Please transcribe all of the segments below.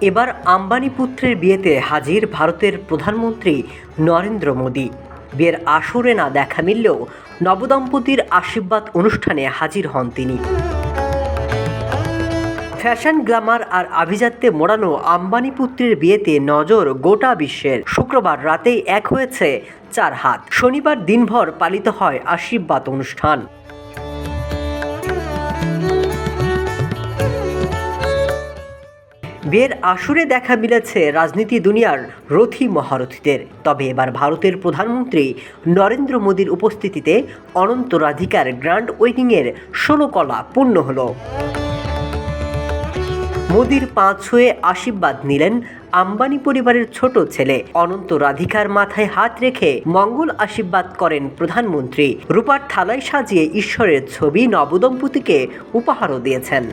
এবার আম্বানি পুত্রের বিয়েতে হাজির ভারতের প্রধানমন্ত্রী নরেন্দ্র মোদী। বিয়ের আসরে না দেখা মিললেও নবদম্পতির আশীর্বাদ অনুষ্ঠানে হাজির হন তিনি। ফ্যাশন, গ্ল্যামার আর আভিজাত্যে মোড়ানো আম্বানি পুত্রের বিয়েতে নজর গোটা বিশ্বের। শুক্রবার রাতেই এক হয়েছে 4 হাত। শনিবার দিনভর পালিত হয় আশীর্বাদ অনুষ্ঠান। বিয়ের আসরে দেখা মিলেছে রাজনীতি দুনিয়ার রথী মহারথীদের। তবে এবার ভারতের প্রধানমন্ত্রী নরেন্দ্র মোদীর উপস্থিতিতে অনন্ত রাধিকার গ্র্যান্ড ওয়েডিংয়ের 16 কলা পূর্ণ হল। মোদীর পা ছুঁয়ে আশীর্বাদ নিলেন আম্বানি পরিবারের ছোট ছেলে। অনন্ত রাধিকার মাথায় হাত রেখে মঙ্গল আশীর্বাদ করেন প্রধানমন্ত্রী। রূপার থালায় সাজিয়ে ঈশ্বরের ছবি নবদম্পতিকে উপহারও দিয়েছেন।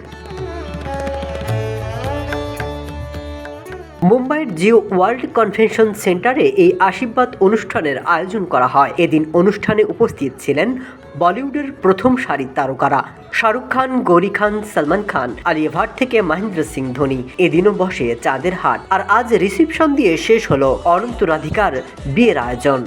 মুম্বাইয়ের জিও ওয়ার্ল্ড কনভেনশন সেন্টারে এই আশীর্বাদ অনুষ্ঠানের আয়োজন করা হয়। এদিন অনুষ্ঠানে উপস্থিত ছিলেন বলিউডের প্রথম সারির তারকারা শাহরুখ খান, গৌরি খান, সলমান খান, আলিয়া ভাট থেকে মহেন্দ্র সিং ধোনি। এদিনও বসে চাঁদের হাট। আর আজ রিসেপশন দিয়ে শেষ হলো অনন্ত রাধিকার বিয়ের আয়োজন।